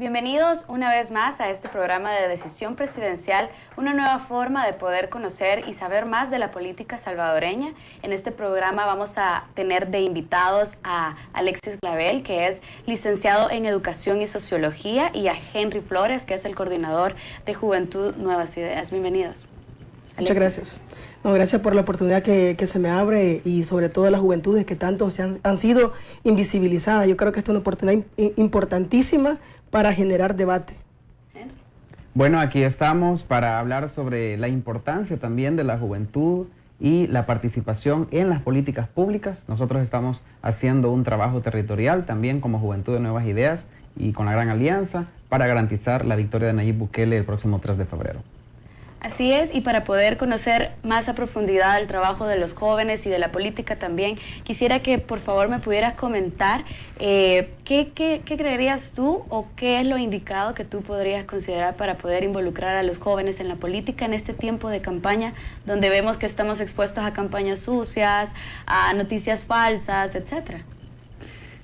Bienvenidos una vez más a este programa de Decisión Presidencial, una nueva forma de poder conocer y saber más de la política salvadoreña. En este programa vamos a tener de invitados a Alexis Clavel, que es licenciado en Educación y Sociología, y a Henry Flores, que es el coordinador de Juventud Nuevas Ideas. Bienvenidos. Alexis. Muchas gracias. No, gracias por la oportunidad que se me abre y sobre todo las juventudes que tanto han sido invisibilizadas. Yo creo que esta es una oportunidad importantísima para generar debate. Bueno, aquí estamos para hablar sobre la importancia también de la juventud y la participación en las políticas públicas. Nosotros estamos haciendo un trabajo territorial también como Juventud de Nuevas Ideas y con la Gran Alianza para garantizar la victoria de Nayib Bukele el próximo 3 de febrero. Así es, y para poder conocer más a profundidad el trabajo de los jóvenes y de la política también, quisiera que por favor me pudieras comentar ¿qué creerías tú o qué es lo indicado que tú podrías considerar para poder involucrar a los jóvenes en la política en este tiempo de campaña, donde vemos que estamos expuestos a campañas sucias, a noticias falsas, etcétera?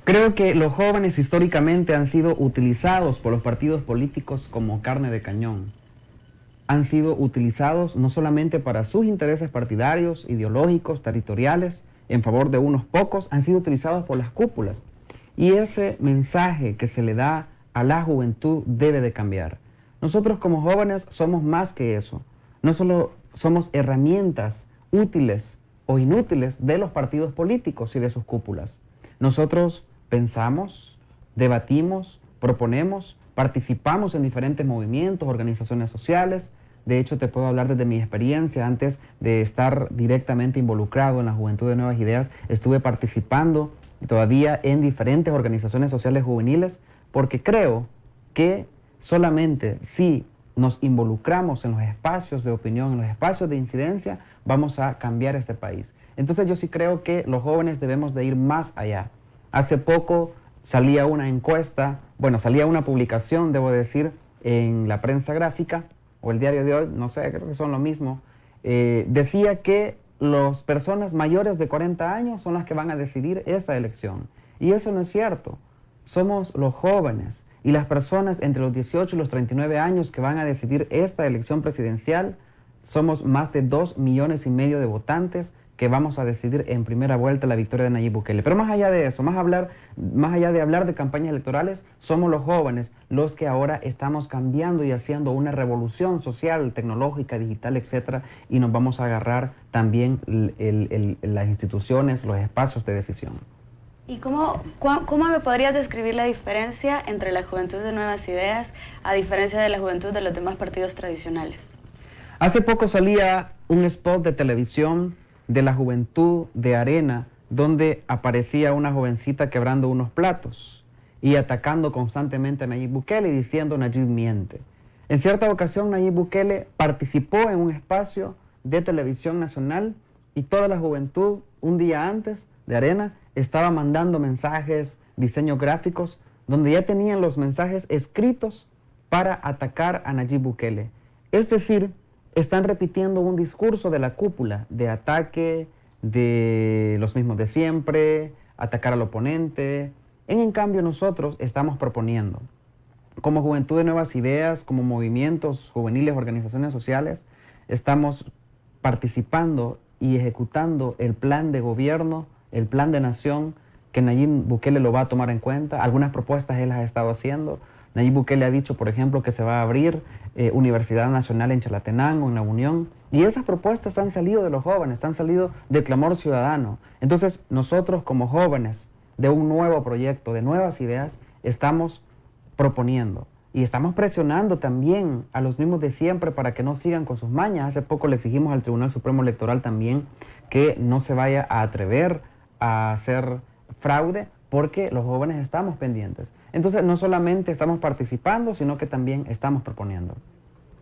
Creo que los jóvenes históricamente han sido utilizados por los partidos políticos como carne de cañón. Han sido utilizados no solamente para sus intereses partidarios, ideológicos, territoriales, en favor de unos pocos, han sido utilizados por las cúpulas. Y ese mensaje que se le da a la juventud debe de cambiar. Nosotros como jóvenes somos más que eso. No solo somos herramientas útiles o inútiles de los partidos políticos y de sus cúpulas. Nosotros pensamos, debatimos, proponemos, participamos en diferentes movimientos, organizaciones sociales. De hecho, te puedo hablar desde mi experiencia. Antes de estar directamente involucrado en la Juventud de Nuevas Ideas, estuve participando todavía en diferentes organizaciones sociales juveniles, porque creo que solamente si nos involucramos en los espacios de opinión, en los espacios de incidencia, vamos a cambiar este país. Entonces yo sí creo que los jóvenes debemos de ir más allá. Hace poco salía una encuesta, salía una publicación, debo decir, en la prensa gráfica, o el diario de hoy, no sé, creo que son lo mismo, decía que las personas mayores de 40 años son las que van a decidir esta elección. Y eso no es cierto. Somos los jóvenes y las personas entre los 18 y los 39 años que van a decidir esta elección presidencial. Somos más de 2,5 millones de votantes que vamos a decidir en primera vuelta la victoria de Nayib Bukele. Pero más allá de eso, más allá de hablar de campañas electorales, somos los jóvenes los que ahora estamos cambiando y haciendo una revolución social, tecnológica, digital, etcétera, y nos vamos a agarrar también las instituciones, los espacios de decisión. ¿Y cómo me podrías describir la diferencia entre la Juventud de Nuevas Ideas a diferencia de la juventud de los demás partidos tradicionales? Hace poco salía un spot de televisión de la Juventud de Arena, donde aparecía una jovencita quebrando unos platos y atacando constantemente a Nayib Bukele y diciendo Nayib miente. En cierta ocasión Nayib Bukele participó en un espacio de televisión nacional y toda la juventud un día antes de Arena estaba mandando mensajes, diseños gráficos, donde ya tenían los mensajes escritos para atacar a Nayib Bukele. Es decir, están repitiendo un discurso de la cúpula, de ataque, de los mismos de siempre, atacar al oponente. En cambio, nosotros estamos proponiendo, como Juventud de Nuevas Ideas, como movimientos juveniles, organizaciones sociales, estamos participando y ejecutando el plan de gobierno, el plan de nación, que Nayib Bukele lo va a tomar en cuenta. Algunas propuestas él las ha estado haciendo. Nayib Bukele ha dicho, por ejemplo, que se va a abrir Universidad Nacional en Chalatenango, en La Unión, y esas propuestas han salido de los jóvenes, han salido del clamor ciudadano. Entonces, nosotros como jóvenes de un nuevo proyecto, de nuevas ideas, estamos proponiendo y estamos presionando también a los mismos de siempre para que no sigan con sus mañas. Hace poco le exigimos al Tribunal Supremo Electoral también que no se vaya a atrever a hacer fraude, porque los jóvenes estamos pendientes. Entonces, no solamente estamos participando, sino que también estamos proponiendo.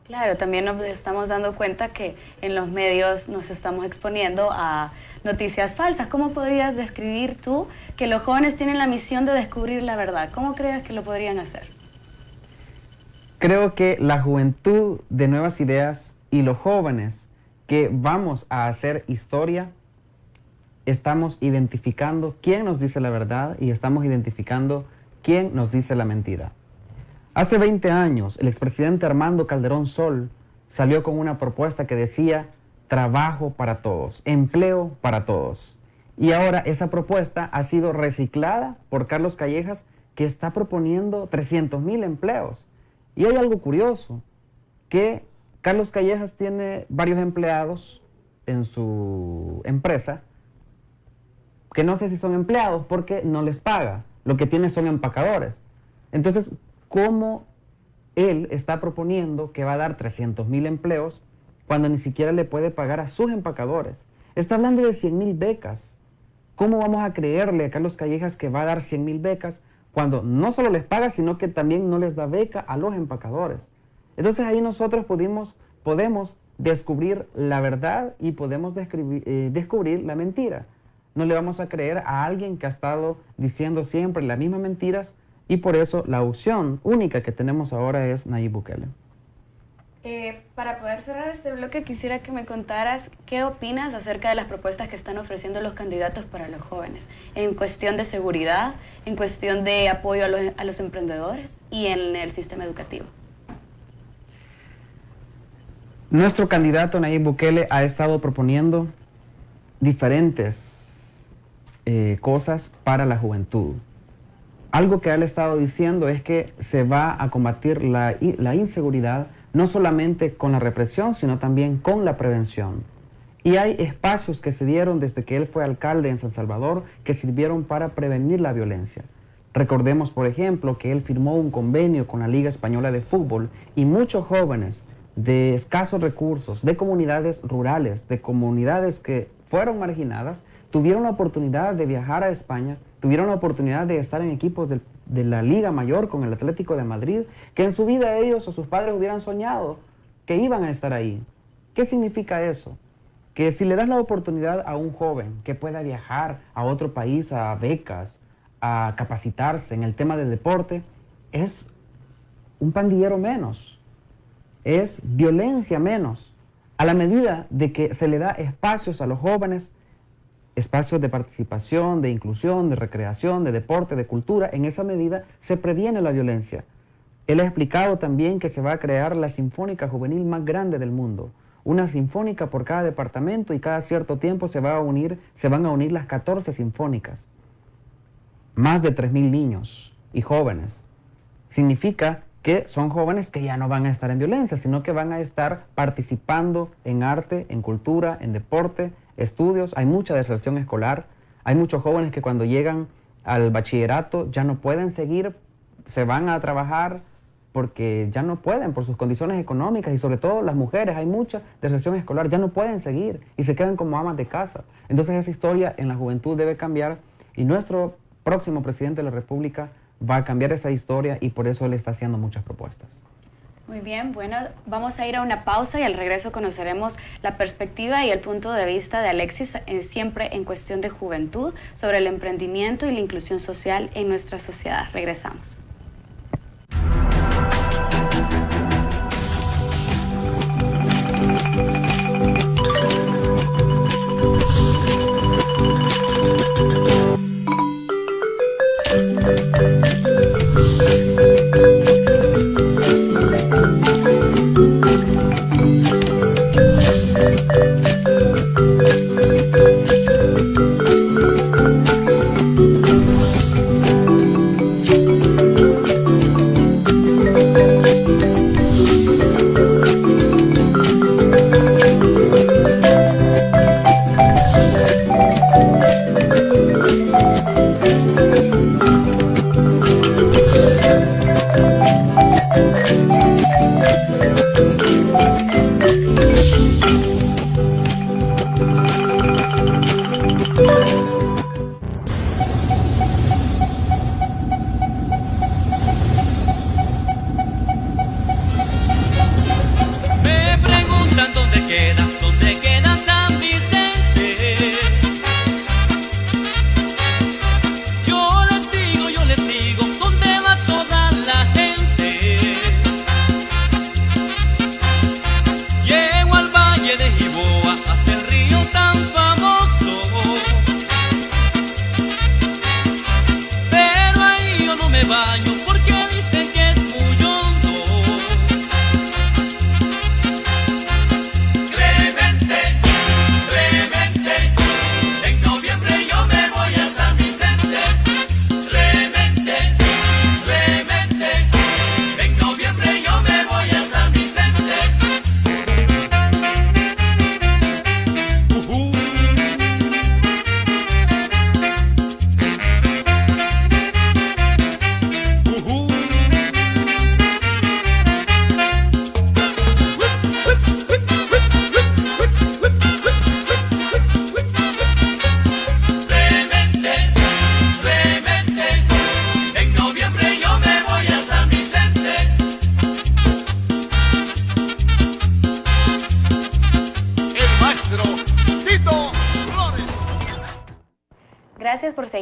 Claro, también nos estamos dando cuenta que en los medios nos estamos exponiendo a noticias falsas. ¿Cómo podrías describir tú que los jóvenes tienen la misión de descubrir la verdad? ¿Cómo crees que lo podrían hacer? Creo que la Juventud de Nuevas Ideas y los jóvenes que vamos a hacer historia, estamos identificando quién nos dice la verdad y estamos identificando quién nos dice la mentira. Hace 20 años, el expresidente Armando Calderón Sol salió con una propuesta que decía trabajo para todos, empleo para todos. Y ahora esa propuesta ha sido reciclada por Carlos Callejas, que está proponiendo 300,000 empleos. Y hay algo curioso, que Carlos Callejas tiene varios empleados en su empresa, que no sé si son empleados porque no les paga, lo que tiene son empacadores. Entonces, ¿cómo él está proponiendo que va a dar 300,000 empleos cuando ni siquiera le puede pagar a sus empacadores? Está hablando de 100,000 becas. ¿Cómo vamos a creerle a Carlos Callejas que va a dar 100,000 becas cuando no solo les paga, sino que también no les da beca a los empacadores? Entonces ahí nosotros podemos descubrir la verdad y podemos descubrir la mentira. No le vamos a creer a alguien que ha estado diciendo siempre las mismas mentiras, y por eso la opción única que tenemos ahora es Nayib Bukele. Para poder cerrar este bloque, quisiera que me contaras qué opinas acerca de las propuestas que están ofreciendo los candidatos para los jóvenes, en cuestión de seguridad, en cuestión de apoyo a los emprendedores y en el sistema educativo. Nuestro candidato Nayib Bukele ha estado proponiendo diferentes cosas para la juventud. Algo que él ha estado diciendo es que se va a combatir la inseguridad no solamente con la represión, sino también con la prevención. Y hay espacios que se dieron desde que él fue alcalde en San Salvador que sirvieron para prevenir la violencia. Recordemos, por ejemplo, que él firmó un convenio con la Liga Española de Fútbol y muchos jóvenes de escasos recursos, de comunidades rurales, de comunidades que fueron marginadas, tuvieron la oportunidad de viajar a España, tuvieron la oportunidad de estar en equipos de la Liga Mayor con el Atlético de Madrid, que en su vida ellos o sus padres hubieran soñado que iban a estar ahí. ¿Qué significa eso? Que si le das la oportunidad a un joven que pueda viajar a otro país a becas, a capacitarse en el tema del deporte, es un pandillero menos, es violencia menos. A la medida de que se le da espacios a los jóvenes, espacios de participación, de inclusión, de recreación, de deporte, de cultura, en esa medida se previene la violencia. Él ha explicado también que se va a crear la sinfónica juvenil más grande del mundo, una sinfónica por cada departamento, y cada cierto tiempo se van a unir las 14 sinfónicas. Más de 3,000 niños y jóvenes. Significa que son jóvenes que ya no van a estar en violencia, sino que van a estar participando en arte, en cultura, en deporte, estudios. Hay mucha deserción escolar, hay muchos jóvenes que cuando llegan al bachillerato ya no pueden seguir, se van a trabajar porque ya no pueden por sus condiciones económicas, y sobre todo las mujeres, hay mucha deserción escolar, ya no pueden seguir y se quedan como amas de casa. Entonces esa historia en la juventud debe cambiar, y nuestro próximo presidente de la República va a cambiar esa historia, y por eso él está haciendo muchas propuestas. Muy bien, bueno, vamos a ir a una pausa y al regreso conoceremos la perspectiva y el punto de vista de Alexis, siempre en cuestión de juventud, sobre el emprendimiento y la inclusión social en nuestra sociedad. Regresamos. Baño porque dicen que es muy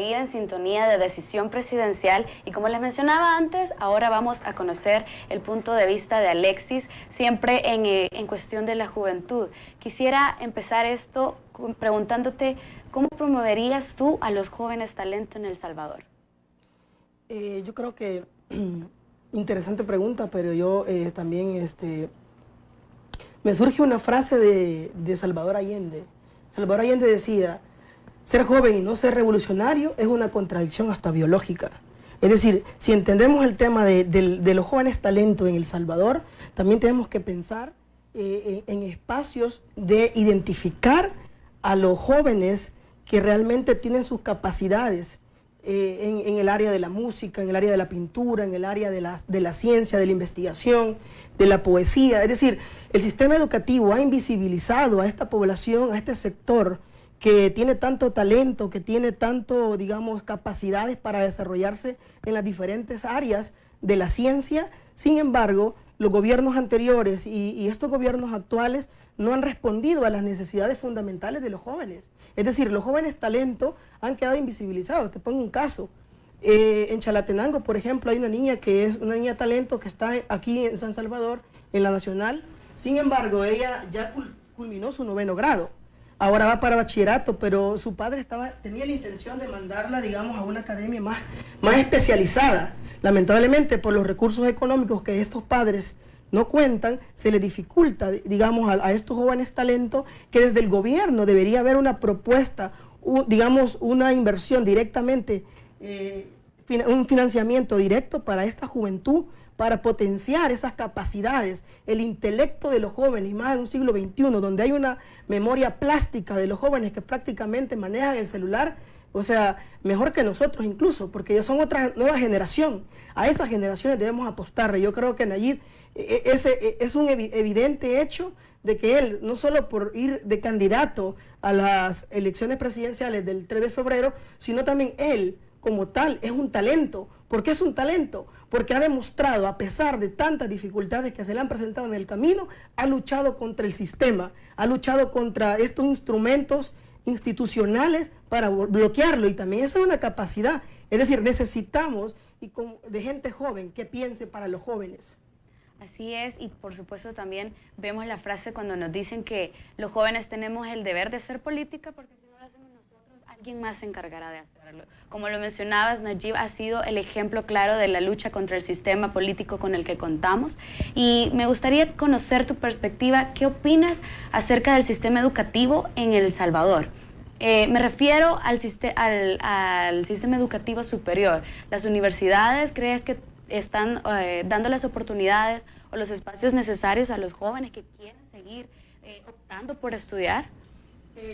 seguida en sintonía de Decisión Presidencial y como les mencionaba antes, ahora vamos a conocer el punto de vista de Alexis, siempre en cuestión de la juventud. Quisiera empezar esto preguntándote, ¿cómo promoverías tú a los jóvenes talentos en El Salvador? Yo creo que, interesante pregunta, pero yo también, me surge una frase de Salvador Allende. Salvador Allende decía, ser joven y no ser revolucionario es una contradicción hasta biológica. Es decir, si entendemos el tema de los jóvenes talentos en El Salvador, también tenemos que pensar en espacios de identificar a los jóvenes que realmente tienen sus capacidades en el área de la música, en el área de la pintura, en el área de la ciencia, de la investigación, de la poesía. Es decir, el sistema educativo ha invisibilizado a esta población, a este sector que tiene tanto talento, que tiene tanto, digamos, capacidades para desarrollarse en las diferentes áreas de la ciencia. Sin embargo, los gobiernos anteriores y estos gobiernos actuales no han respondido a las necesidades fundamentales de los jóvenes. Es decir, los jóvenes talentos han quedado invisibilizados. Te pongo un caso. En Chalatenango, por ejemplo, hay una niña que es una niña talento que está aquí en San Salvador, en la Nacional. Sin embargo, ella ya culminó su 9º grado. Ahora va para bachillerato, pero su padre tenía la intención de mandarla, digamos, a una academia más especializada. Lamentablemente, por los recursos económicos que estos padres no cuentan, se les dificulta, digamos, a estos jóvenes talentos, que desde el gobierno debería haber una propuesta, digamos, una inversión directamente, un financiamiento directo para esta juventud, para potenciar esas capacidades, el intelecto de los jóvenes, y más en un siglo XXI, donde hay una memoria plástica de los jóvenes que prácticamente manejan el celular, o sea, mejor que nosotros incluso, porque ellos son otra nueva generación. A esas generaciones debemos apostarle. Yo creo que Nayib es un evidente hecho de que él, no solo por ir de candidato a las elecciones presidenciales del 3 de febrero, sino también él, como tal, es un talento. ¿Por qué es un talento? Porque ha demostrado, a pesar de tantas dificultades que se le han presentado en el camino, ha luchado contra el sistema, ha luchado contra estos instrumentos institucionales para bloquearlo, y también eso es una capacidad. Es decir, necesitamos de gente joven que piense para los jóvenes. Así es, y por supuesto también vemos la frase cuando nos dicen que los jóvenes tenemos el deber de hacer política, porque si no lo hacemos nosotros, alguien más se encargará de hacerlo. Como lo mencionabas, Nayib ha sido el ejemplo claro de la lucha contra el sistema político con el que contamos, y me gustaría conocer tu perspectiva. ¿Qué opinas acerca del sistema educativo en El Salvador? Me refiero al sistema educativo superior. ¿Las universidades crees que están dando las oportunidades o los espacios necesarios a los jóvenes que quieren seguir optando por estudiar?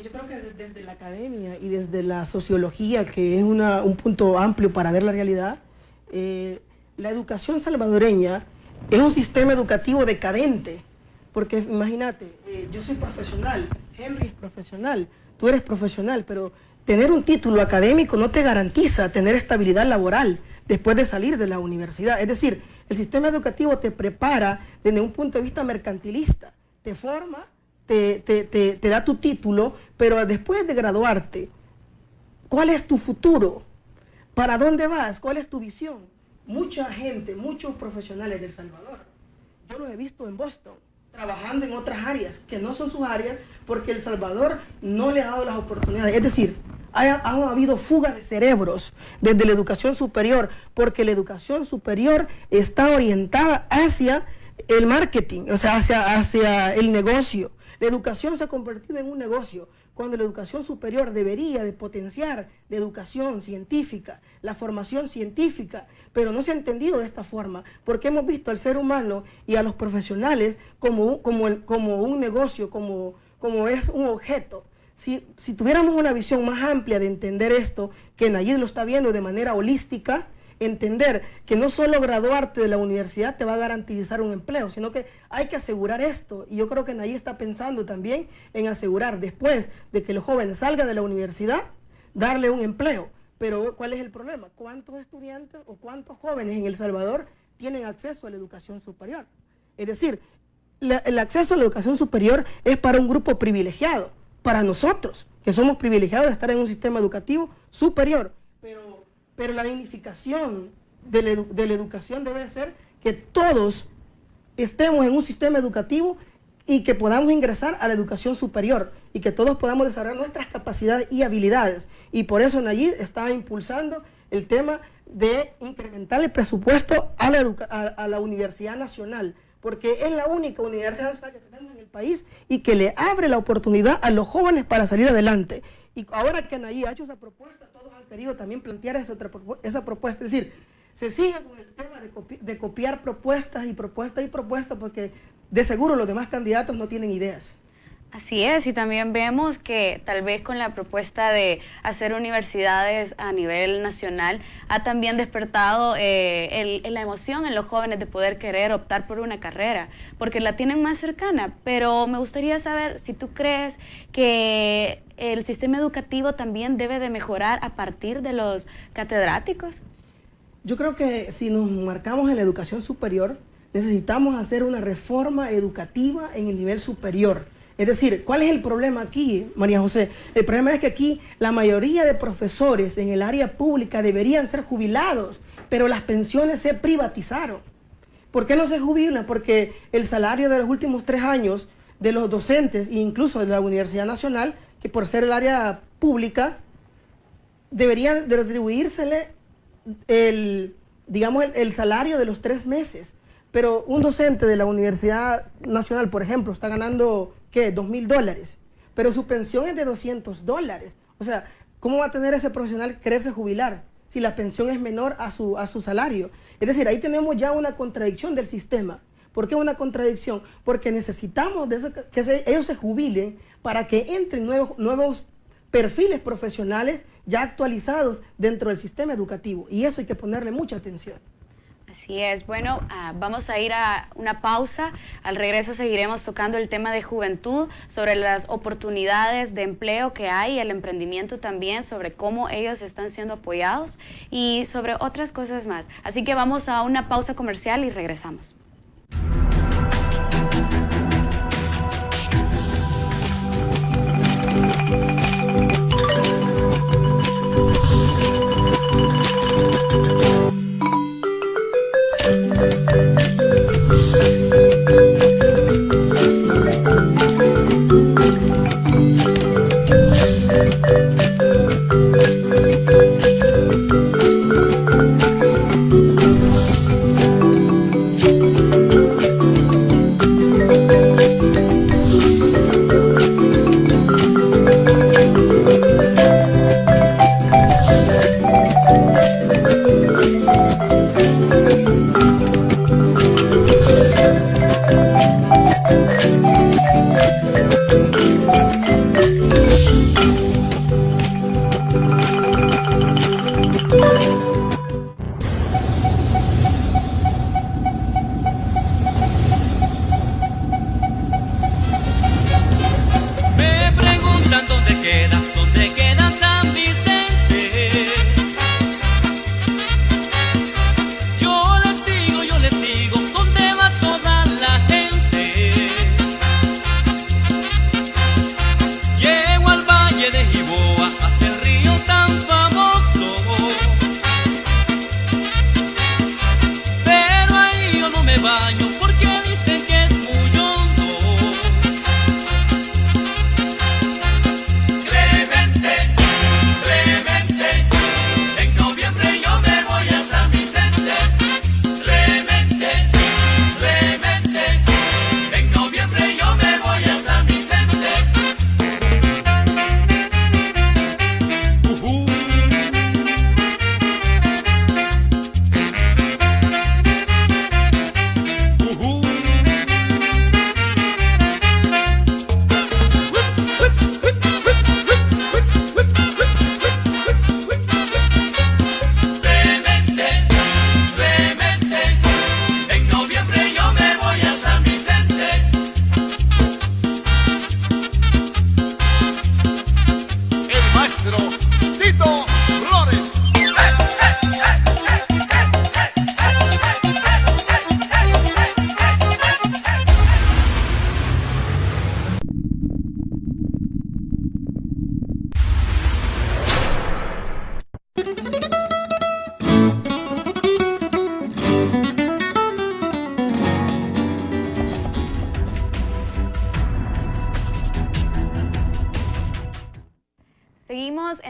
Yo creo que desde la academia y desde la sociología, que es un punto amplio para ver la realidad, la educación salvadoreña es un sistema educativo decadente, porque imagínate, yo soy profesional, Henry es profesional, tú eres profesional, pero tener un título académico no te garantiza tener estabilidad laboral después de salir de la universidad. Es decir, el sistema educativo te prepara desde un punto de vista mercantilista, te forma, te da tu título, pero después de graduarte, ¿cuál es tu futuro? ¿Para dónde vas? ¿Cuál es tu visión? Mucha gente, muchos profesionales de El Salvador, yo los he visto en Boston, trabajando en otras áreas que no son sus áreas, porque El Salvador no le ha dado las oportunidades. Es decir, ha habido fuga de cerebros desde la educación superior, porque la educación superior está orientada hacia el marketing, o sea, hacia el negocio. La educación se ha convertido en un negocio, cuando la educación superior debería de potenciar la educación científica, la formación científica, pero no se ha entendido de esta forma, porque hemos visto al ser humano y a los profesionales como un negocio, como es un objeto. Si tuviéramos una visión más amplia de entender esto, que Nayib lo está viendo de manera holística, entender que no solo graduarte de la universidad te va a garantizar un empleo, sino que hay que asegurar esto. Y yo creo que Nayib está pensando también en asegurar, después de que los jóvenes salgan de la universidad, darle un empleo. Pero ¿cuál es el problema? ¿Cuántos estudiantes o cuántos jóvenes en El Salvador tienen acceso a la educación superior? Es decir, el acceso a la educación superior es para un grupo privilegiado, para nosotros, que somos privilegiados de estar en un sistema educativo superior. pero la dignificación de la educación debe ser que todos estemos en un sistema educativo y que podamos ingresar a la educación superior y que todos podamos desarrollar nuestras capacidades y habilidades. Y por eso Nayib está impulsando el tema de incrementar el presupuesto a la Universidad Nacional, porque es la única universidad nacional que tenemos en el país y que le abre la oportunidad a los jóvenes para salir adelante. Y ahora que Nayib ha hecho esa propuesta, todos han querido también plantear esa propuesta, es decir, se sigue con el tema de copiar propuestas y propuestas y propuestas, porque de seguro los demás candidatos no tienen ideas. Así es, y también vemos que tal vez con la propuesta de hacer universidades a nivel nacional ha también despertado la emoción en los jóvenes de poder querer optar por una carrera, porque la tienen más cercana. Pero me gustaría saber si tú crees que el sistema educativo también debe de mejorar a partir de los catedráticos. Yo creo que si nos marcamos en la educación superior, necesitamos hacer una reforma educativa en el nivel superior. Es decir, ¿cuál es el problema aquí, María José? El problema es que aquí la mayoría de profesores en el área pública deberían ser jubilados, pero las pensiones se privatizaron. ¿Por qué no se jubilan? Porque el salario de los últimos 3 años de los docentes, e incluso de la Universidad Nacional, que por ser el área pública, deberían de retribuírsele el salario de los 3 meses. Pero un docente de la Universidad Nacional, por ejemplo, está ganando, ¿qué? $2,000, pero su pensión es de $200. O sea, ¿cómo va a tener ese profesional quererse jubilar si la pensión es menor a su salario? Es decir, ahí tenemos ya una contradicción del sistema. ¿Por qué una contradicción? Porque necesitamos que ellos se jubilen para que entren nuevos perfiles profesionales ya actualizados dentro del sistema educativo. Y eso hay que ponerle mucha atención. Así es. Bueno, vamos a ir a una pausa. Al regreso seguiremos tocando el tema de juventud, sobre las oportunidades de empleo que hay, el emprendimiento también, sobre cómo ellos están siendo apoyados y sobre otras cosas más. Así que vamos a una pausa comercial y regresamos.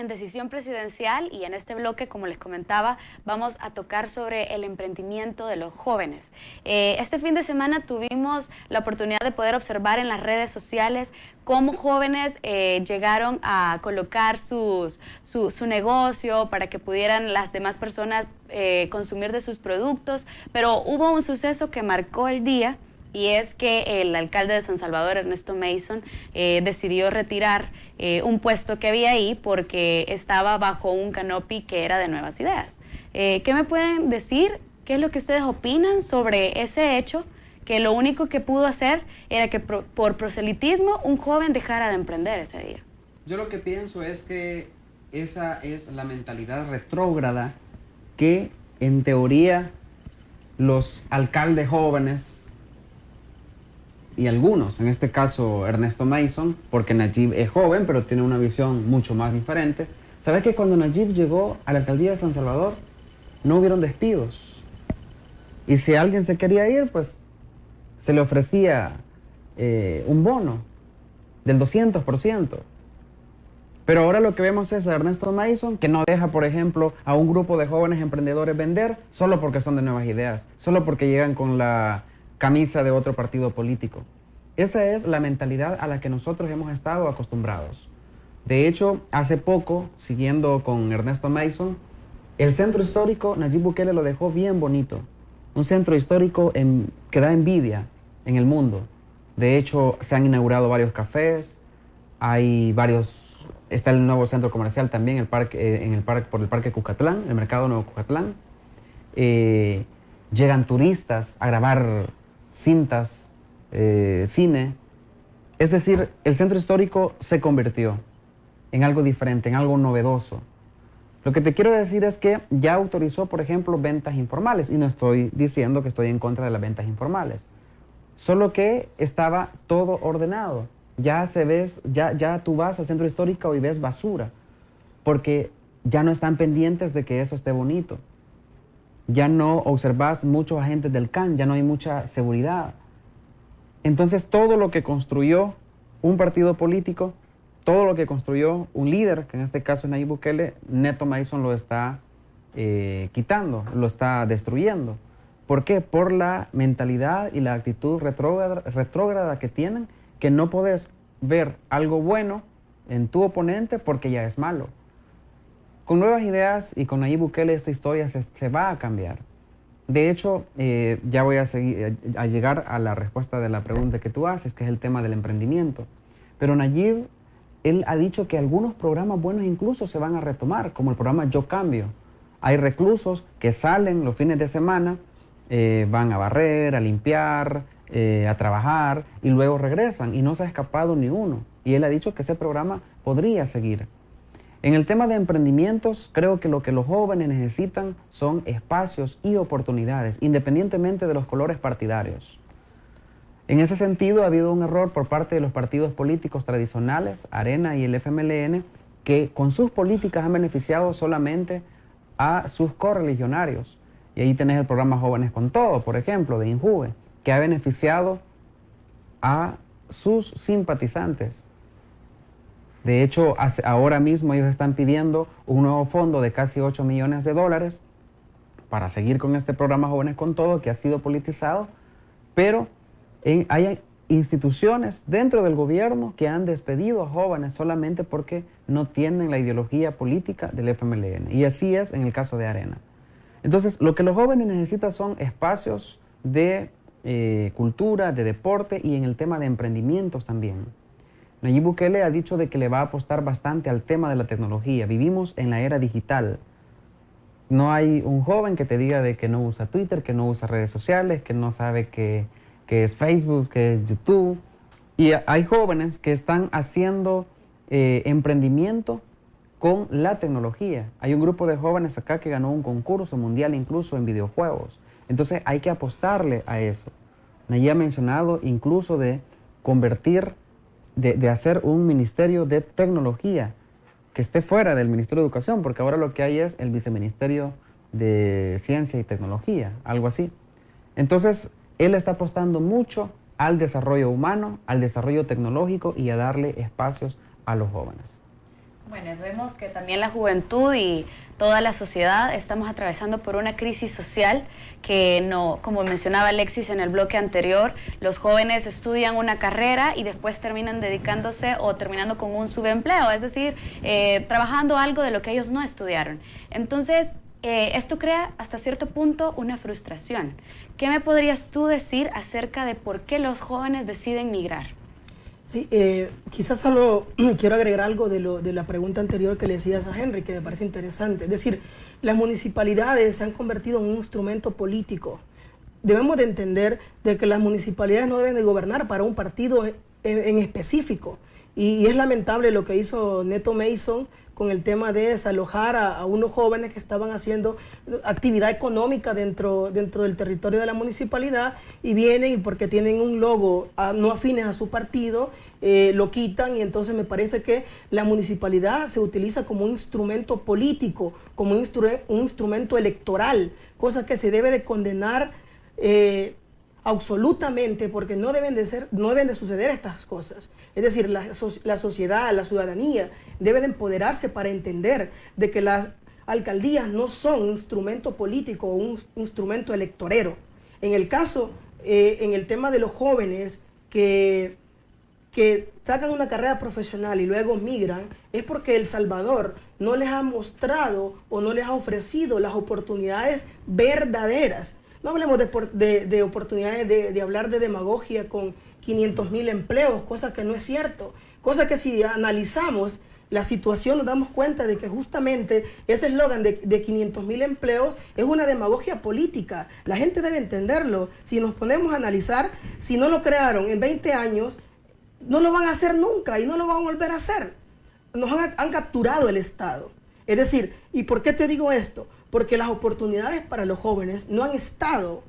Decisión Presidencial y en este bloque, como les comentaba, vamos a tocar sobre el emprendimiento de los jóvenes. Este fin de semana tuvimos la oportunidad de poder observar en las redes sociales cómo jóvenes llegaron a colocar su negocio para que pudieran las demás personas consumir de sus productos, pero hubo un suceso que marcó el día, y es que el alcalde de San Salvador, Ernesto Mason, decidió retirar un puesto que había ahí porque estaba bajo un canopy que era de Nuevas Ideas. ¿Qué me pueden decir? ¿Qué es lo que ustedes opinan sobre ese hecho? Que lo único que pudo hacer era que por proselitismo un joven dejara de emprender ese día. Yo lo que pienso es que esa es la mentalidad retrógrada que en teoría los alcaldes jóvenes y algunos, en este caso Ernesto Mason, porque Nayib es joven, pero tiene una visión mucho más diferente. ¿Sabes que cuando Nayib llegó a la alcaldía de San Salvador, no hubieron despidos? Y si alguien se quería ir, pues se le ofrecía un bono del 200%. Pero ahora lo que vemos es a Ernesto Mason, que no deja, por ejemplo, a un grupo de jóvenes emprendedores vender solo porque son de Nuevas Ideas, solo porque llegan con la camisa de otro partido político. Esa es la mentalidad a la que nosotros hemos estado acostumbrados. De hecho, hace poco, siguiendo con Ernesto Mason, el centro histórico Nayib Bukele lo dejó bien bonito. Un centro histórico que da envidia en el mundo. De hecho, se han inaugurado varios cafés, está el nuevo centro comercial también, por el Parque Cucatlán, el Mercado Nuevo Cucatlán. Llegan turistas a grabar cintas, cine. Es decir, el centro histórico se convirtió en algo diferente, en algo novedoso. Lo que te quiero decir es que ya autorizó, por ejemplo, ventas informales, y no estoy diciendo que estoy en contra de las ventas informales, solo que estaba todo ordenado. Ya tú vas al centro histórico y ves basura, porque ya no están pendientes de que eso esté bonito. Ya no observas muchos agentes del CAN, ya no hay mucha seguridad. Entonces todo lo que construyó un partido político, todo lo que construyó un líder, que en este caso es Nayib Bukele, Neto Mason lo está quitando, lo está destruyendo. ¿Por qué? Por la mentalidad y la actitud retrógrada que tienen, que no podés ver algo bueno en tu oponente porque ya es malo. Con Nuevas Ideas y con Nayib Bukele esta historia se va a cambiar. De hecho, ya voy a llegar a la respuesta de la pregunta que tú haces, que es el tema del emprendimiento. Pero Nayib, él ha dicho que algunos programas buenos incluso se van a retomar, como el programa Yo Cambio. Hay reclusos que salen los fines de semana, van a barrer, a limpiar, a trabajar y luego regresan y no se ha escapado ni uno. Y él ha dicho que ese programa podría seguir. En el tema de emprendimientos, creo que lo que los jóvenes necesitan son espacios y oportunidades, independientemente de los colores partidarios. En ese sentido, ha habido un error por parte de los partidos políticos tradicionales, Arena y el FMLN, que con sus políticas han beneficiado solamente a sus correligionarios. Y ahí tenés el programa Jóvenes con Todo, por ejemplo, de INJUVE, que ha beneficiado a sus simpatizantes. De hecho, ahora mismo ellos están pidiendo un nuevo fondo de casi 8 millones de dólares para seguir con este programa Jóvenes con Todo, que ha sido politizado, pero hay instituciones dentro del gobierno que han despedido a jóvenes solamente porque no tienen la ideología política del FMLN. Y así es en el caso de Arena. Entonces, lo que los jóvenes necesitan son espacios de cultura, de deporte y en el tema de emprendimientos también. Nayib Bukele ha dicho de que le va a apostar bastante al tema de la tecnología. Vivimos en la era digital. No hay un joven que te diga de que no usa Twitter, que no usa redes sociales, que no sabe qué es Facebook, qué es YouTube. Y hay jóvenes que están haciendo emprendimiento con la tecnología. Hay un grupo de jóvenes acá que ganó un concurso mundial incluso en videojuegos. Entonces hay que apostarle a eso. Nayib ha mencionado incluso de convertir, de hacer un ministerio de tecnología que esté fuera del Ministerio de Educación, porque ahora lo que hay es el Viceministerio de Ciencia y Tecnología, algo así. Entonces, él está apostando mucho al desarrollo humano, al desarrollo tecnológico y a darle espacios a los jóvenes. Bueno, vemos que también la juventud y toda la sociedad estamos atravesando por una crisis social que no, como mencionaba Alexis en el bloque anterior, los jóvenes estudian una carrera y después terminan dedicándose o terminando con un subempleo, es decir, trabajando algo de lo que ellos no estudiaron. Entonces, esto crea hasta cierto punto una frustración. ¿Qué me podrías tú decir acerca de por qué los jóvenes deciden migrar? Sí, quizás solo quiero agregar algo de la pregunta anterior que le decías a Henry, que me parece interesante. Es decir, las municipalidades se han convertido en un instrumento político. Debemos de entender de que las municipalidades no deben de gobernar para un partido en específico. Y es lamentable lo que hizo Neto Mason con el tema de desalojar a unos jóvenes que estaban haciendo actividad económica dentro del territorio de la municipalidad, y vienen y porque tienen un logo no afines a su partido, lo quitan, y entonces me parece que la municipalidad se utiliza como un instrumento político, como un instrumento electoral, cosa que se debe de condenar absolutamente, porque no deben de suceder estas cosas. Es decir, la sociedad, la ciudadanía debe de empoderarse para entender de que las alcaldías no son un instrumento político o un instrumento electorero. En el caso, en el tema de los jóvenes que sacan una carrera profesional y luego migran, es porque El Salvador no les ha mostrado o no les ha ofrecido las oportunidades verdaderas. No hablemos de oportunidades de hablar de demagogia con 500,000 empleos, cosa que no es cierto. Cosa que si analizamos la situación nos damos cuenta de que justamente ese eslogan de 500,000 empleos es una demagogia política. La gente debe entenderlo. Si nos ponemos a analizar, si no lo crearon en 20 años, no lo van a hacer nunca y no lo van a volver a hacer. Nos han capturado el Estado. Es decir, ¿y por qué te digo esto? Porque las oportunidades para los jóvenes no han estado.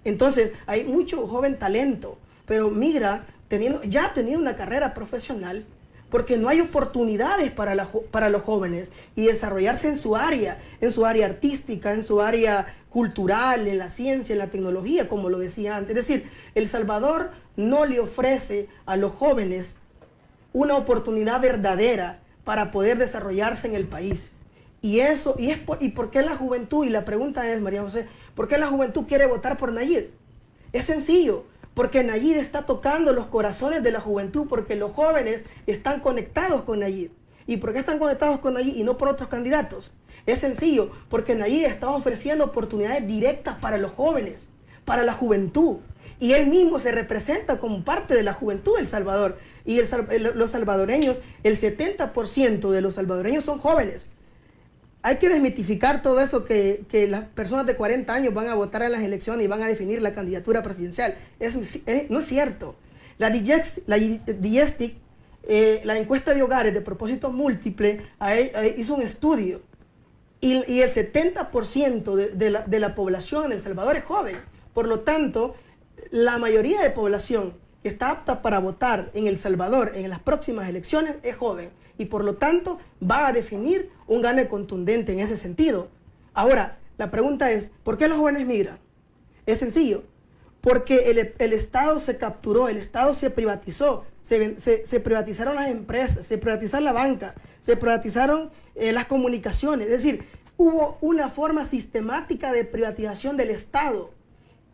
Entonces, hay mucho joven talento, pero migra ya teniendo una carrera profesional, porque no hay oportunidades para los jóvenes y desarrollarse en su área artística, en su área cultural, en la ciencia, en la tecnología, como lo decía antes. Es decir, El Salvador no le ofrece a los jóvenes una oportunidad verdadera para poder desarrollarse en el país. ¿Y por qué la juventud? Y la pregunta es, María José, ¿por qué la juventud quiere votar por Nayib? Es sencillo, porque Nayib está tocando los corazones de la juventud, porque los jóvenes están conectados con Nayib. ¿Y por qué están conectados con Nayib y no por otros candidatos? Es sencillo, porque Nayib está ofreciendo oportunidades directas para los jóvenes, para la juventud. Y él mismo se representa como parte de la juventud de El Salvador. Y los salvadoreños, el 70% de los salvadoreños son jóvenes. Hay que desmitificar todo eso que las personas de 40 años van a votar en las elecciones y van a definir la candidatura presidencial. No es cierto. La DIESTIC, la encuesta de hogares de propósito múltiple, hizo un estudio y el 70% de la población en El Salvador es joven. Por lo tanto, la mayoría de población que está apta para votar en El Salvador en las próximas elecciones es joven. Y por lo tanto va a definir un gane contundente en ese sentido. Ahora, la pregunta es, ¿por qué los jóvenes migran? Es sencillo, porque el Estado se capturó, el Estado se privatizó, se privatizaron las empresas, se privatizó la banca, se privatizaron las comunicaciones. Es decir, hubo una forma sistemática de privatización del Estado.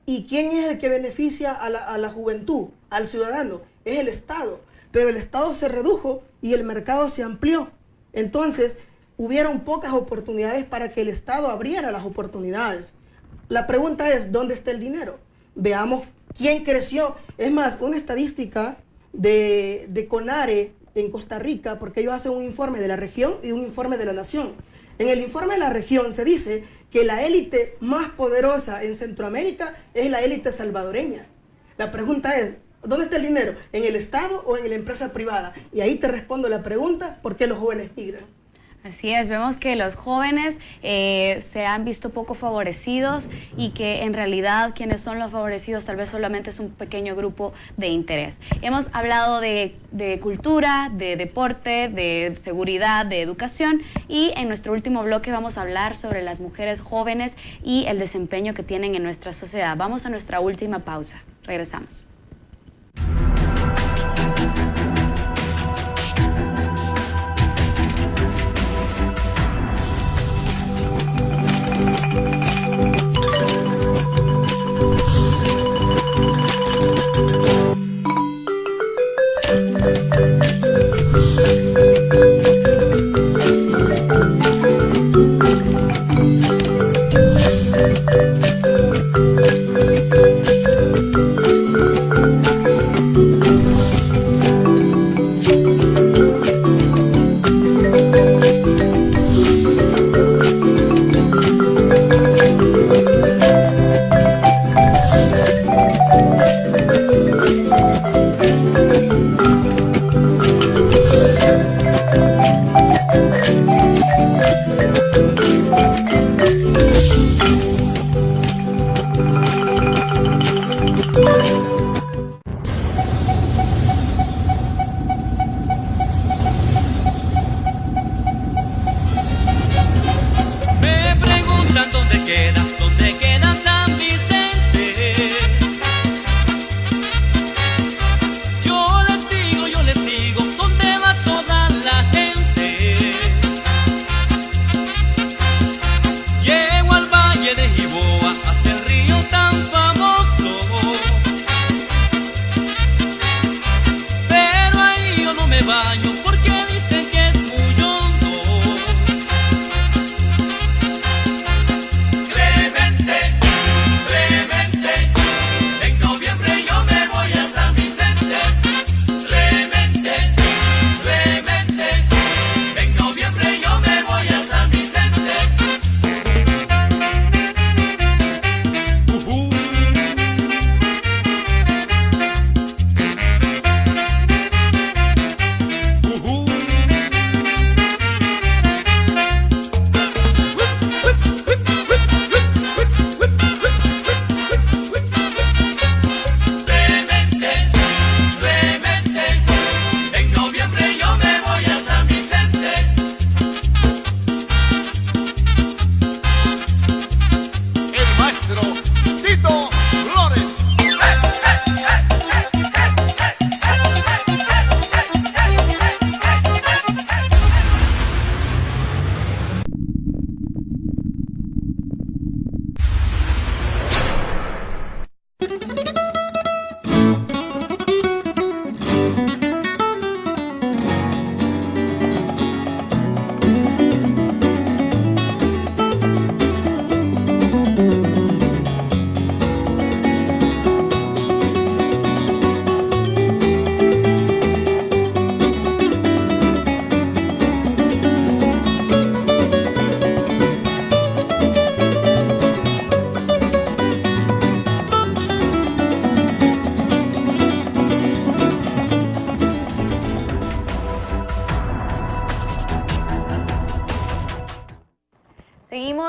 ¿Y quién es el que beneficia a la juventud, al ciudadano? Es el Estado. Pero el Estado se redujo y el mercado se amplió. Entonces, hubieron pocas oportunidades para que el Estado abriera las oportunidades. La pregunta es, ¿dónde está el dinero? Veamos quién creció. Es más, una estadística de CONARE en Costa Rica, porque ellos hacen un informe de la región y un informe de la nación. En el informe de la región se dice que la élite más poderosa en Centroamérica es la élite salvadoreña. La pregunta es, ¿dónde está el dinero? ¿En el Estado o en la empresa privada? Y ahí te respondo la pregunta, ¿por qué los jóvenes migran? Así es, vemos que los jóvenes se han visto poco favorecidos y que en realidad quienes son los favorecidos tal vez solamente es un pequeño grupo de interés. Hemos hablado de cultura, de deporte, de seguridad, de educación, y en nuestro último bloque vamos a hablar sobre las mujeres jóvenes y el desempeño que tienen en nuestra sociedad. Vamos a nuestra última pausa. Regresamos.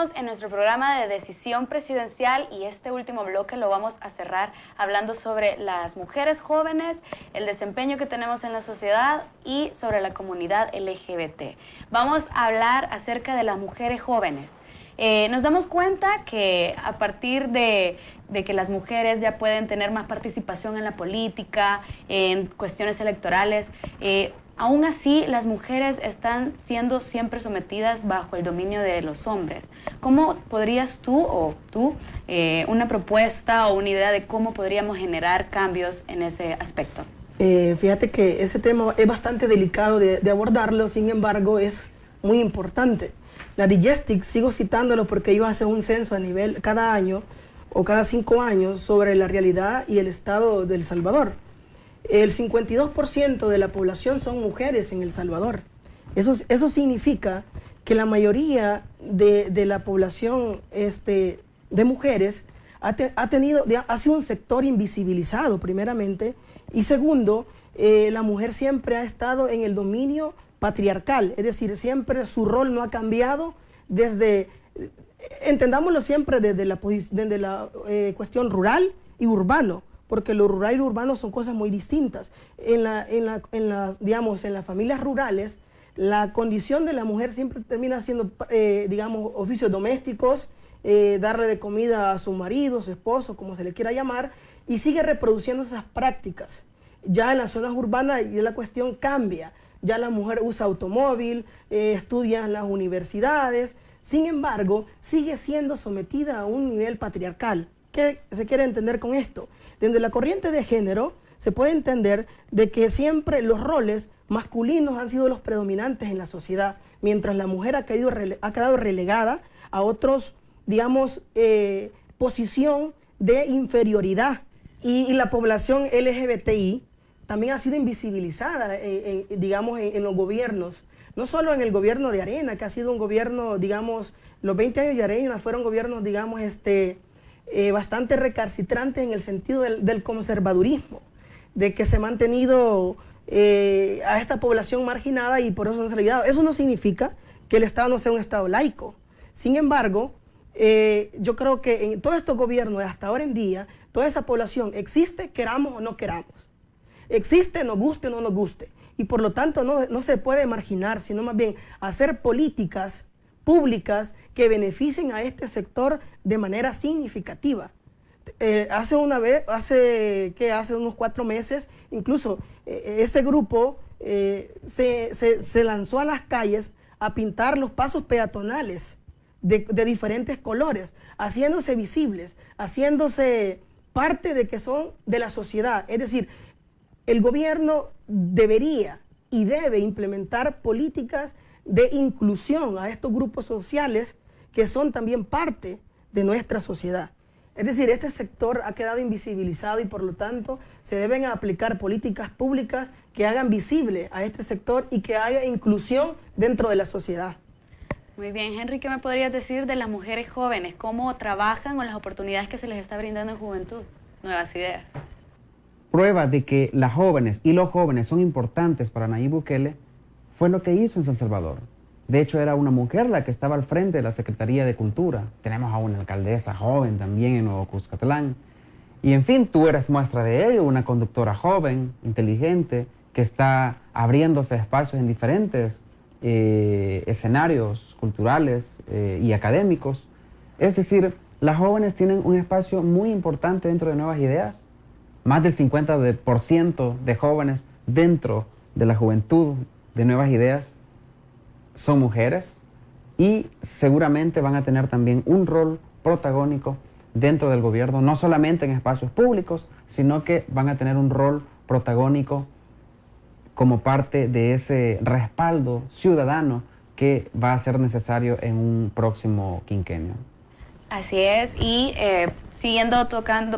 seguimos en nuestro programa de Decisión Presidencial y este último bloque lo vamos a cerrar hablando sobre las mujeres jóvenes, el desempeño que tenemos en la sociedad y sobre la comunidad LGBT. Vamos a hablar acerca de las mujeres jóvenes. Nos damos cuenta que a partir de que las mujeres ya pueden tener más participación en la política, en cuestiones electorales, aún así las mujeres están siendo siempre sometidas bajo el dominio de los hombres. ¿Cómo podrías tú una propuesta o una idea de cómo podríamos generar cambios en ese aspecto? Fíjate que ese tema es bastante delicado de abordarlo, sin embargo es muy importante. La Digestic, sigo citándolo porque ellos hacen un censo a nivel cada año o cada 5 años sobre la realidad y el estado de El Salvador. El 52% de la población son mujeres en El Salvador. Eso significa que la mayoría de la población de mujeres ha sido un sector invisibilizado, primeramente, y segundo, la mujer siempre ha estado en el dominio patriarcal, es decir, siempre su rol no ha cambiado entendámoslo siempre desde la cuestión rural y urbano, porque lo rural y lo urbano son cosas muy distintas. En las familias rurales, la condición de la mujer siempre termina siendo, oficios domésticos, darle de comida a su marido, su esposo, como se le quiera llamar, y sigue reproduciendo esas prácticas. Ya en las zonas urbanas ya la cuestión cambia. Ya la mujer usa automóvil, estudia en las universidades, sin embargo, sigue siendo sometida a un nivel patriarcal. ¿Qué se quiere entender con esto? Desde la corriente de género se puede entender de que siempre los roles masculinos han sido los predominantes en la sociedad, mientras la mujer ha quedado relegada a otros, posición de inferioridad. Y la población LGBTI también ha sido invisibilizada, en los gobiernos. No solo en el gobierno de Arena, que ha sido un gobierno, los 20 años de Arena fueron gobiernos, bastante recalcitrantes en el sentido del conservadurismo, de que se ha mantenido a esta población marginada y por eso no se ha olvidado. Eso no significa que el Estado no sea un Estado laico. Sin embargo, yo creo que en todos estos gobiernos, hasta ahora en día, toda esa población existe, queramos o no queramos. Existe, nos guste o no nos guste. Y por lo tanto no se puede marginar, sino más bien hacer políticas públicas que beneficien a este sector de manera significativa. Hace unos 4 meses, incluso ese grupo se lanzó a las calles a pintar los pasos peatonales de diferentes colores, haciéndose visibles, haciéndose parte de que son de la sociedad. Es decir, el gobierno debería y debe implementar políticas de inclusión a estos grupos sociales que son también parte de nuestra sociedad. Es decir, este sector ha quedado invisibilizado y por lo tanto se deben aplicar políticas públicas que hagan visible a este sector y que haya inclusión dentro de la sociedad. Muy bien, Henry, ¿qué me podrías decir de las mujeres jóvenes? ¿Cómo trabajan con las oportunidades que se les está brindando en juventud? Nuevas ideas. Prueba de que las jóvenes y los jóvenes son importantes para Nayib Bukele fue lo que hizo en San Salvador. De hecho, era una mujer la que estaba al frente de la Secretaría de Cultura. Tenemos a una alcaldesa joven también en Nuevo Cuscatlán. Y en fin, tú eres muestra de ello, una conductora joven, inteligente, que está abriéndose espacios en diferentes escenarios culturales y académicos. Es decir, las jóvenes tienen un espacio muy importante dentro de Nuevas Ideas. Más del 50% de jóvenes dentro de la juventud de Nuevas Ideas son mujeres y seguramente van a tener también un rol protagónico dentro del gobierno, no solamente en espacios públicos, sino que van a tener un rol protagónico como parte de ese respaldo ciudadano que va a ser necesario en un próximo quinquenio. Así es, y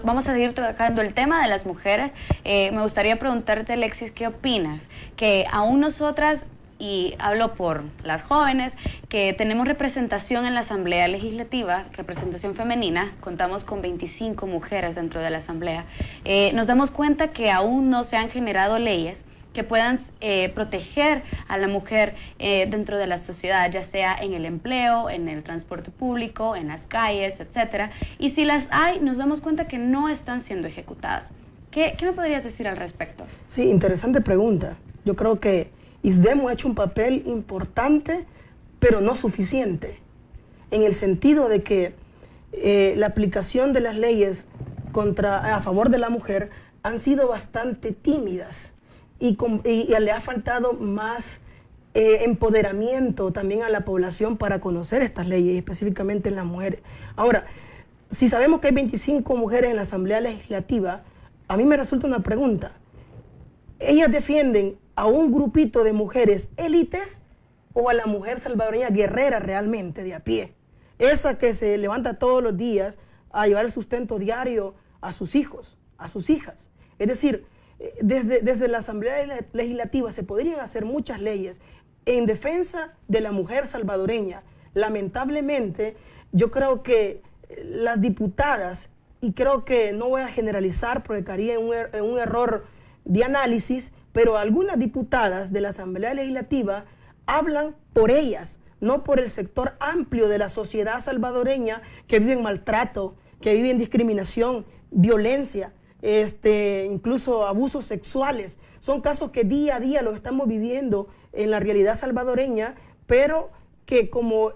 vamos a seguir tocando el tema de las mujeres. Me gustaría preguntarte, Alexis, ¿qué opinas? Que aún nosotras, y hablo por las jóvenes, que tenemos representación en la Asamblea Legislativa, representación femenina, contamos con 25 mujeres dentro de la Asamblea, nos damos cuenta que aún no se han generado leyes que puedan proteger a la mujer dentro de la sociedad, ya sea en el empleo, en el transporte público, en las calles, etcétera. Y si las hay, nos damos cuenta que no están siendo ejecutadas. ¿Qué me podrías decir al respecto? Sí, interesante pregunta. Yo creo que ISDEMO ha hecho un papel importante, pero no suficiente, en el sentido de que la aplicación de las leyes a favor de la mujer han sido bastante tímidas y le ha faltado más empoderamiento también a la población para conocer estas leyes, específicamente en las mujeres. Ahora, si sabemos que hay 25 mujeres en la Asamblea Legislativa, a mí me resulta una pregunta. ¿Ellas defienden a un grupito de mujeres élites o a la mujer salvadoreña guerrera realmente de a pie? Esa que se levanta todos los días a llevar el sustento diario a sus hijos, a sus hijas. Es decir, desde la Asamblea Legislativa se podrían hacer muchas leyes en defensa de la mujer salvadoreña. Lamentablemente, yo creo que las diputadas, y creo que no voy a generalizar porque caería en un error de análisis, pero algunas diputadas de la Asamblea Legislativa hablan por ellas, no por el sector amplio de la sociedad salvadoreña que vive en maltrato, que vive en discriminación, violencia, incluso abusos sexuales. Son casos que día a día los estamos viviendo en la realidad salvadoreña, pero que como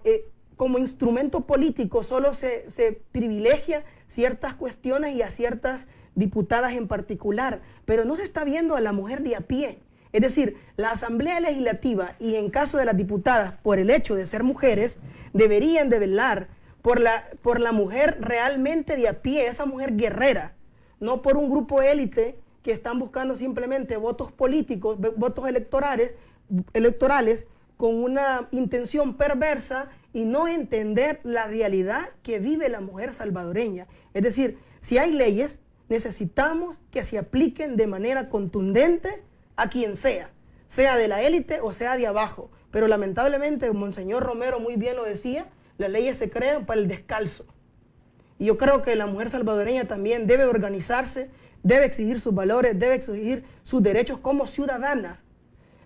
instrumento político solo se privilegia ciertas cuestiones y a ciertas diputadas en particular, pero no se está viendo a la mujer de a pie. Es decir, la Asamblea Legislativa y en caso de las diputadas, por el hecho de ser mujeres, deberían de velar por la mujer realmente de a pie, esa mujer guerrera, no por un grupo élite que están buscando simplemente votos políticos, votos electorales con una intención perversa y no entender la realidad que vive la mujer salvadoreña. Es decir, si hay leyes, necesitamos que se apliquen de manera contundente a quien sea de la élite o sea de abajo. Pero lamentablemente, Monseñor Romero muy bien lo decía, las leyes se crean para el descalzo. Y yo creo que la mujer salvadoreña también debe organizarse, debe exigir sus valores, debe exigir sus derechos como ciudadana.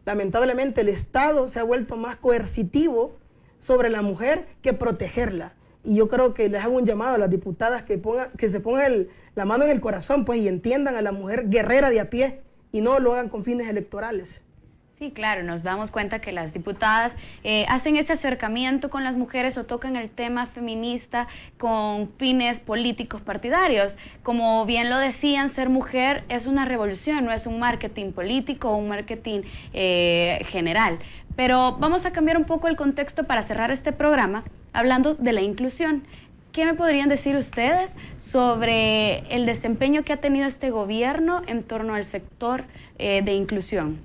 Lamentablemente el Estado se ha vuelto más coercitivo sobre la mujer que protegerla. Y yo creo que les hago un llamado a las diputadas que se pongan la mano en el corazón pues, y entiendan a la mujer guerrera de a pie y no lo hagan con fines electorales. Sí, claro, nos damos cuenta que las diputadas hacen ese acercamiento con las mujeres o tocan el tema feminista con fines políticos partidarios. Como bien lo decían, ser mujer es una revolución, no es un marketing político o un marketing general. Pero vamos a cambiar un poco el contexto para cerrar este programa hablando de la inclusión. ¿Qué me podrían decir ustedes sobre el desempeño que ha tenido este gobierno en torno al sector de inclusión?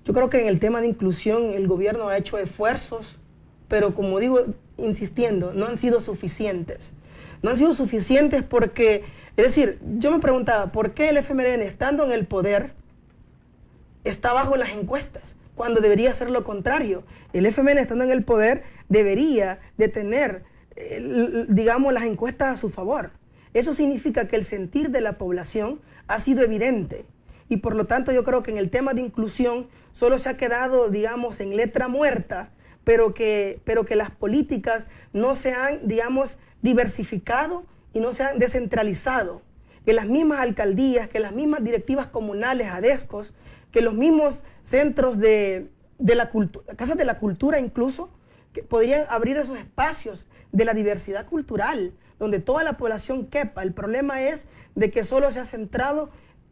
Yo creo que en el tema de inclusión el gobierno ha hecho esfuerzos, pero como digo, insistiendo, no han sido suficientes. No han sido suficientes porque, es decir, yo me preguntaba, ¿por qué el FMLN estando en el poder está bajo en las encuestas? Cuando debería ser lo contrario. El FMLN estando en el poder debería de tener, digamos, las encuestas a su favor. Eso significa que el sentir de la población ha sido evidente. Y por lo tanto yo creo que en el tema de inclusión solo se ha quedado, digamos, en letra muerta, pero que las políticas no se han, digamos, diversificado y no se han descentralizado. Que las mismas alcaldías, que las mismas directivas comunales, ADESCOS, que los mismos centros de la cultura, casas de la cultura incluso, que podrían abrir esos espacios de la diversidad cultural, donde toda la población quepa. El problema es de que solo se ha centrado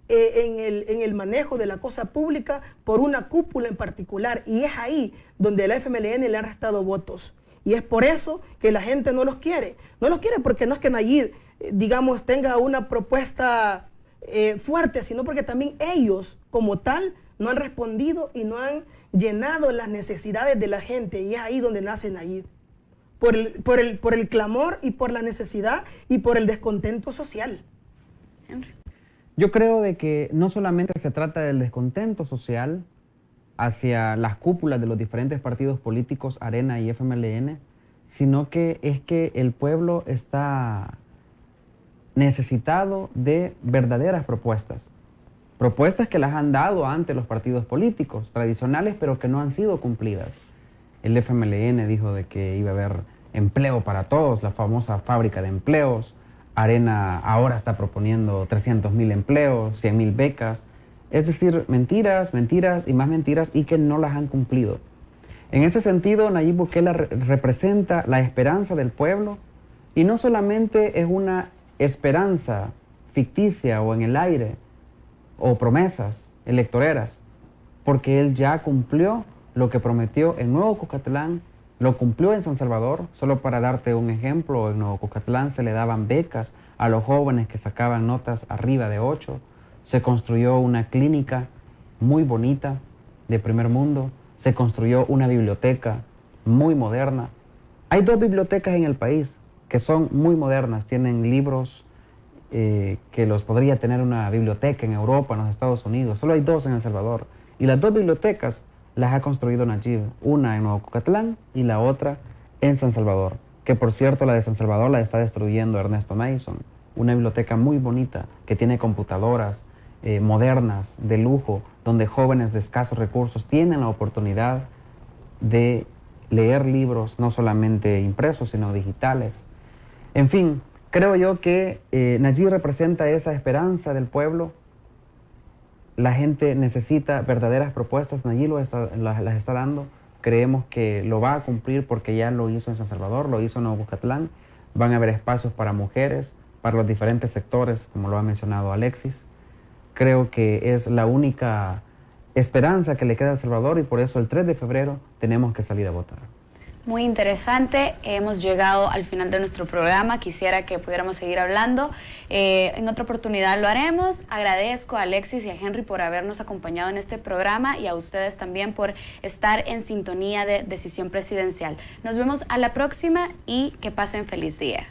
en el manejo de la cosa pública por una cúpula en particular, y es ahí donde la FMLN le ha restado votos. Y es por eso que la gente no los quiere. No los quiere porque no es que Nayib, digamos, tenga una propuesta fuerte, sino porque también ellos, como tal, no han respondido y no han llenado las necesidades de la gente. Y es ahí donde nace Nayib. Por el clamor y por la necesidad y por el descontento social. Henry. Yo creo de que no solamente se trata del descontento social hacia las cúpulas de los diferentes partidos políticos, Arena y FMLN, sino que es que el pueblo está necesitado de verdaderas propuestas. propuestas que las han dado ante los partidos políticos tradicionales, pero que no han sido cumplidas. El FMLN dijo de que iba a haber empleo para todos, la famosa fábrica de empleos. Arena ahora está proponiendo 300.000 empleos, 100.000 becas. Es decir, mentiras, mentiras y más mentiras, y que no las han cumplido. En ese sentido, Nayib Bukele representa la esperanza del pueblo, y no solamente es una esperanza ficticia o en el aire, o promesas electoreras, porque él ya cumplió lo que prometió en Nuevo Cucatlán, lo cumplió en San Salvador. Solo para darte un ejemplo, en Nuevo Cucatlán se le daban becas a los jóvenes que sacaban notas arriba de 8, se construyó una clínica muy bonita de primer mundo, se construyó una biblioteca muy moderna. Hay 2 bibliotecas en el país que son muy modernas, tienen libros que los podría tener una biblioteca en Europa, en los Estados Unidos. Solo hay 2 en El Salvador. Y las 2 bibliotecas las ha construido Nayib, una en Nuevo Cucatlán y la otra en San Salvador, que por cierto la de San Salvador la está destruyendo Ernesto Mason, una biblioteca muy bonita que tiene computadoras modernas, de lujo, donde jóvenes de escasos recursos tienen la oportunidad de leer libros, no solamente impresos, sino digitales. En fin, creo yo que Nayib representa esa esperanza del pueblo. La gente necesita verdaderas propuestas, Nayib las está dando. Creemos que lo va a cumplir porque ya lo hizo en San Salvador, lo hizo en Nuevo Cucatlán. Van a haber espacios para mujeres, para los diferentes sectores, como lo ha mencionado Alexis. Creo que es la única esperanza que le queda a El Salvador, y por eso el 3 de febrero tenemos que salir a votar. Muy interesante, hemos llegado al final de nuestro programa, quisiera que pudiéramos seguir hablando, en otra oportunidad lo haremos. Agradezco a Alexis y a Henry por habernos acompañado en este programa, y a ustedes también por estar en sintonía de Decisión Presidencial. Nos vemos a la próxima y que pasen feliz día.